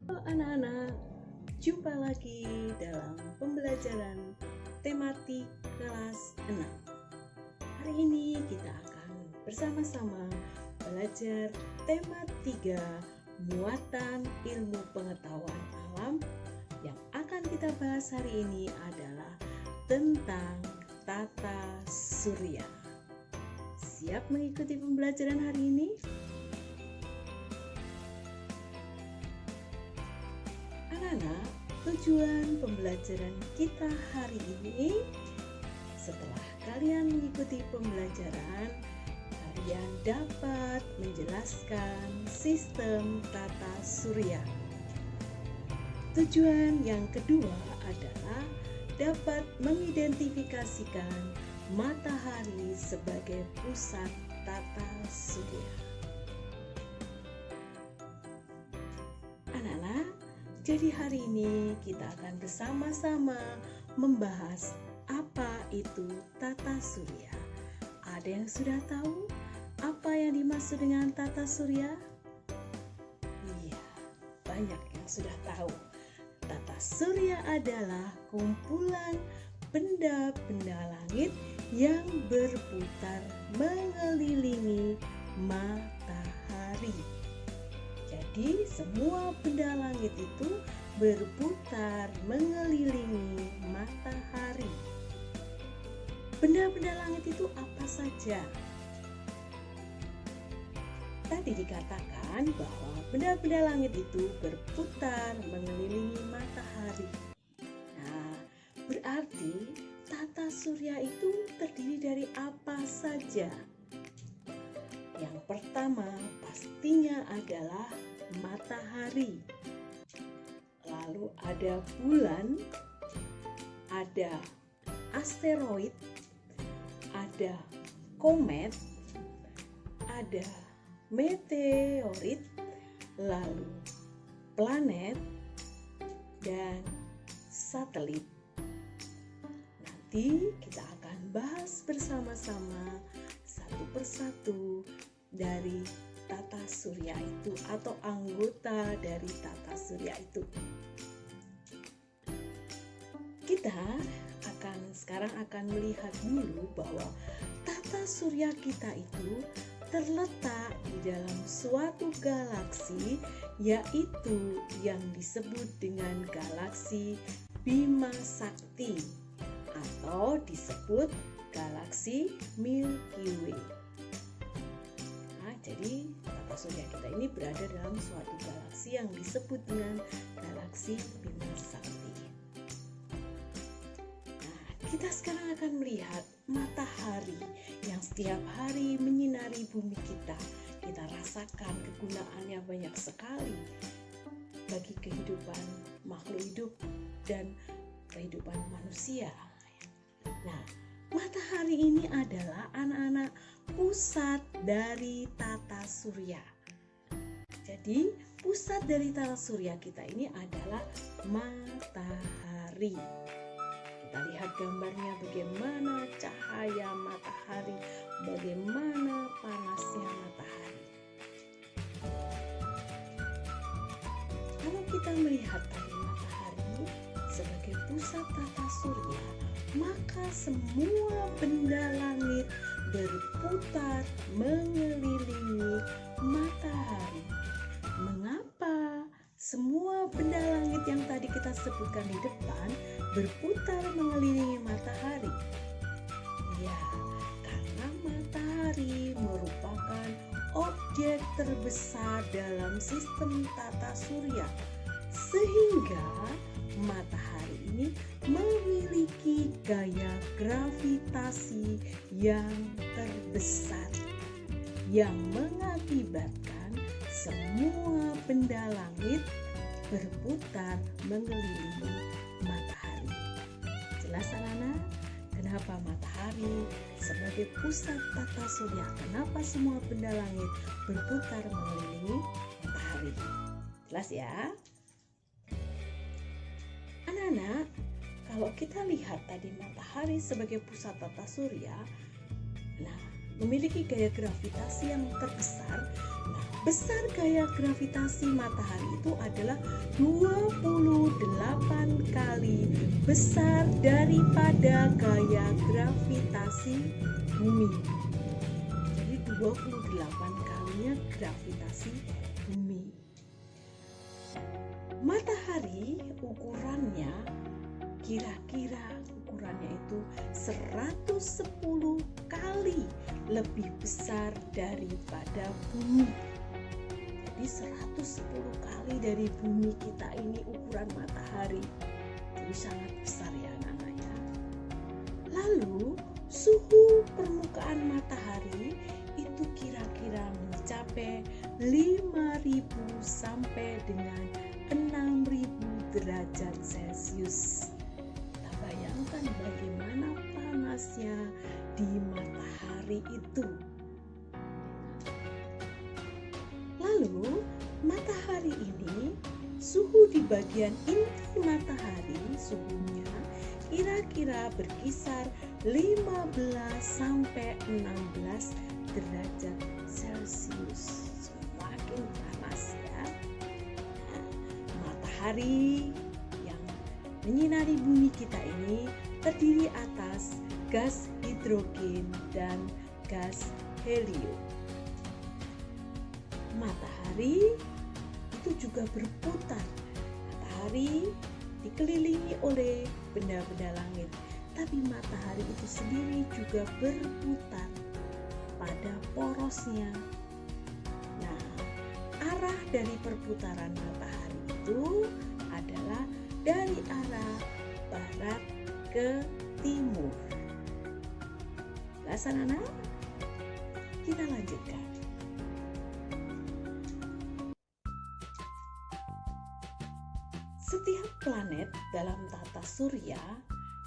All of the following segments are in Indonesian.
Halo anak-anak, jumpa lagi dalam pembelajaran tematik kelas 6. Hari ini kita akan bersama-sama belajar tema 3 muatan ilmu pengetahuan alam. Yang akan kita bahas hari ini adalah tentang tata surya. Siap mengikuti pembelajaran hari ini? Anak-anak, tujuan pembelajaran kita hari ini, setelah kalian mengikuti pembelajaran, kalian dapat menjelaskan sistem tata surya. Tujuan yang kedua adalah dapat mengidentifikasikan matahari sebagai pusat tata surya. Anak-anak, jadi hari ini kita akan bersama-sama membahas apa itu tata surya. Ada yang sudah tahu apa yang dimaksud dengan tata surya? Iya, banyak yang sudah tahu. Tata surya adalah kumpulan benda-benda langit yang berputar mengelilingi matahari. Jadi semua benda langit itu berputar mengelilingi matahari. Benda-benda langit itu apa saja? Tadi dikatakan bahwa benda-benda langit itu berputar mengelilingi matahari. Nah, berarti tata surya itu terdiri dari apa saja? Yang pertama pastinya adalah matahari. Lalu ada bulan, ada asteroid, ada komet, ada meteorit, lalu planet, dan satelit. Nanti kita akan bahas bersama-sama satu persatu dari tata surya itu atau anggota dari tata surya itu. Kita sekarang akan melihat dulu bahwa tata surya kita itu terletak di dalam suatu galaksi, yaitu yang disebut dengan galaksi Bima Sakti atau disebut galaksi Milky Way. Nah, jadi tata surya kita ini berada dalam suatu galaksi yang disebut dengan galaksi Bima Sakti. Nah, kita sekarang akan melihat matahari yang setiap hari menyinari bumi kita. Kita rasakan kegunaannya banyak sekali bagi kehidupan makhluk hidup dan kehidupan manusia. Nah, matahari ini adalah anak-anak pusat dari tata surya. Jadi, pusat dari tata surya kita ini adalah matahari. Kita lihat gambarnya bagaimana cahaya matahari, bagaimana panasnya matahari. Kalau kita melihat tadi matahari sebagai pusat tata surya, maka semua benda langit berputar mengelilingi matahari. Mengapa semua benda langit yang tadi kita sebutkan di depan berputar mengelilingi matahari? Ya, karena matahari merupakan objek terbesar dalam sistem tata surya, sehingga matahari ini memiliki gaya gravitasi yang terbesar yang mengakibatkan semua benda langit berputar mengelilingi matahari. Jelas anak-anak? Kenapa matahari sebagai pusat tata surya? Kenapa semua benda langit berputar mengelilingi matahari? Jelas ya? Anak-anak, kalau kita lihat tadi matahari sebagai pusat tata surya, nah memiliki gaya gravitasi yang terbesar. Nah, besar gaya gravitasi matahari itu adalah 28 kali besar daripada gaya gravitasi bumi. Jadi 28 kalinya gravitasi bumi. Matahari ukurannya itu 110 kali lebih besar daripada bumi. Jadi 110 kali dari bumi kita ini ukuran matahari. Jadi sangat besar ya anak-anak ya. Lalu suhu permukaan matahari itu kira-kira mencapai 5.000 sampai dengan 6.000 derajat Celcius. Kita bayangkan bagaimana panasnya di matahari itu. Lalu matahari ini, suhu di bagian inti matahari suhunya kira-kira berkisar 15 sampai 16 derajat Celcius. Semakin panas ya. Nah, matahari yang menyinari bumi kita ini terdiri atas gas hidrogen dan gas helium. Matahari itu juga berputar. Matahari dikelilingi oleh benda-benda langit, tapi matahari itu sendiri juga berputar pada porosnya. Nah, arah dari perputaran matahari itu adalah dari arah barat ke timur. Jelas anak-anak? Kita lanjutkan. Setiap planet dalam tata surya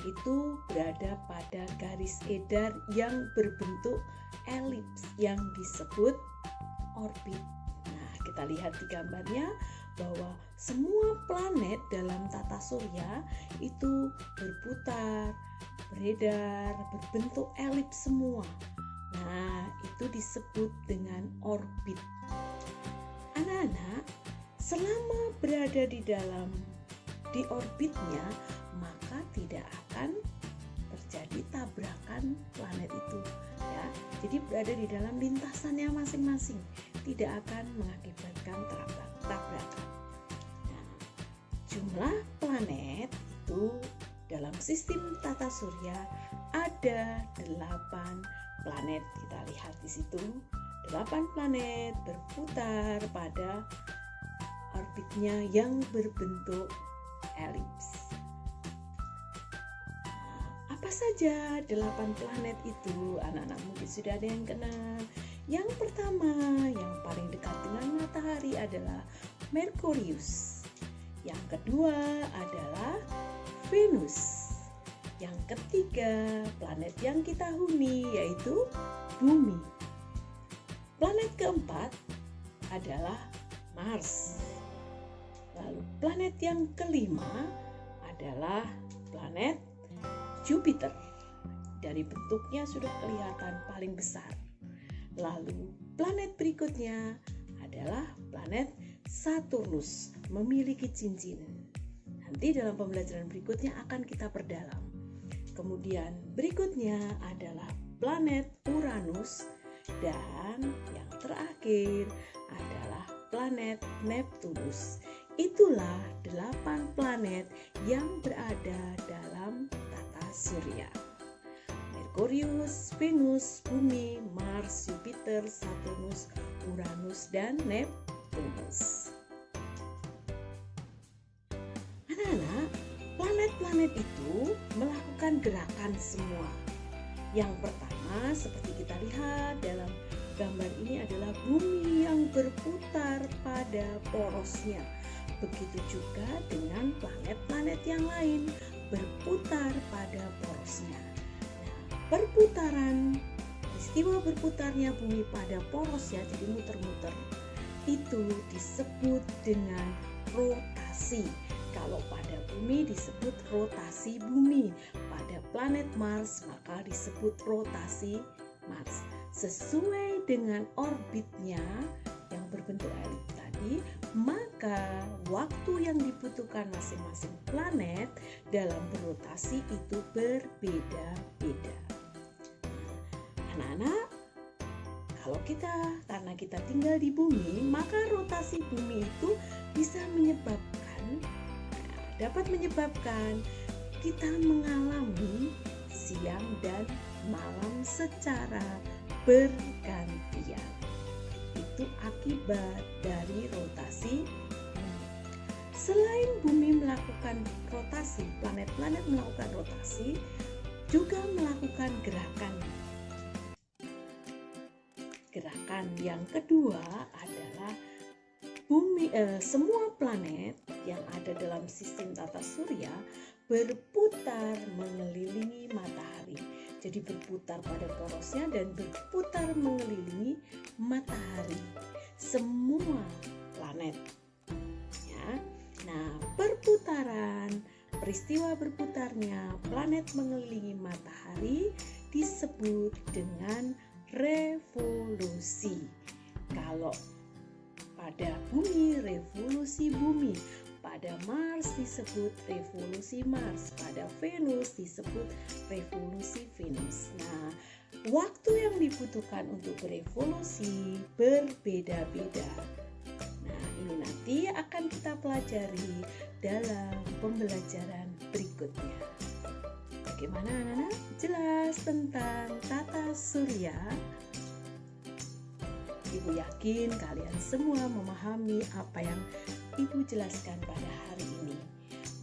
itu berada pada garis edar yang berbentuk elips yang disebut orbit. Nah, kita lihat di gambarnya bahwa semua planet dalam tata surya itu berputar, beredar, berbentuk elips semua. Nah, itu disebut dengan orbit. Anak-anak, selama berada di orbitnya, maka tidak akan terjadi tabrakan planet itu ya. Jadi berada di dalam lintasannya masing-masing, tidak akan mengakibatkan tabrakan. Nah, jumlah planet itu dalam sistem tata surya ada 8 planet. Kita lihat di situ 8 planet berputar pada orbitnya yang berbentuk elips. Apa saja 8 planet itu? Anak-anak mungkin sudah ada yang kenal. Yang pertama, yang paling dekat dengan matahari adalah Merkurius. Yang kedua adalah Venus. Yang ketiga, planet yang kita huni yaitu Bumi. Planet keempat adalah Mars. Lalu planet yang kelima adalah planet Jupiter. Dari bentuknya sudah kelihatan paling besar. Lalu planet berikutnya adalah planet Saturnus, memiliki cincin. Nanti dalam pembelajaran berikutnya akan kita perdalam. Kemudian berikutnya adalah planet Uranus, dan yang terakhir adalah planet Neptunus. Itulah 8 planet yang berada dalam tata surya. Merkurius, Venus, Bumi, Mars, Jupiter, Saturnus, Uranus, dan Neptunus. Anak-anak, planet-planet itu melakukan gerakan semua. Yang pertama, seperti kita lihat dalam gambar ini adalah bumi yang berputar pada porosnya. Begitu juga dengan planet-planet yang lain berputar pada porosnya. Nah, peristiwa berputarnya bumi pada porosnya, jadi muter-muter, itu disebut dengan rotasi. Kalau pada bumi disebut rotasi bumi, pada planet Mars maka disebut rotasi Mars. sesuai dengan orbitnya yang berbentuk elips tadi, maka waktu yang dibutuhkan masing-masing planet dalam berotasi itu berbeda-beda. Anak-anak, karena kita tinggal di bumi, maka rotasi bumi itu dapat menyebabkan kita mengalami siang dan malam secara bergantian. Itu akibat dari rotasi bumi. Selain bumi melakukan rotasi, planet-planet melakukan rotasi, juga melakukan gerakan. Gerakan yang kedua adalah semua planet yang ada dalam sistem tata surya berputar mengelilingi matahari. Jadi berputar pada porosnya dan berputar mengelilingi matahari. Semua planet. Ya. Nah, peristiwa berputarnya planet mengelilingi matahari disebut dengan revolusi. Kalau pada bumi, revolusi bumi. Pada Mars disebut revolusi Mars. Pada Venus disebut revolusi Venus. Nah, waktu yang dibutuhkan untuk berevolusi berbeda-beda. Nah, ini nanti akan kita pelajari dalam pembelajaran berikutnya. Bagaimana anak-anak? Jelas tentang tata surya? Ibu yakin kalian semua memahami apa yang Ibu jelaskan pada hari ini.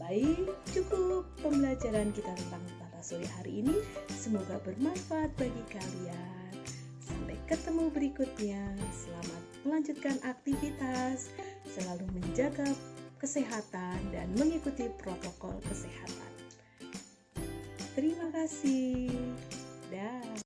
Baik, cukup pembelajaran kita tentang tata surya hari ini. Semoga bermanfaat bagi kalian. Sampai ketemu berikutnya. Selamat melanjutkan aktivitas. Selalu menjaga kesehatan dan mengikuti protokol kesehatan. Terima kasih. Dah.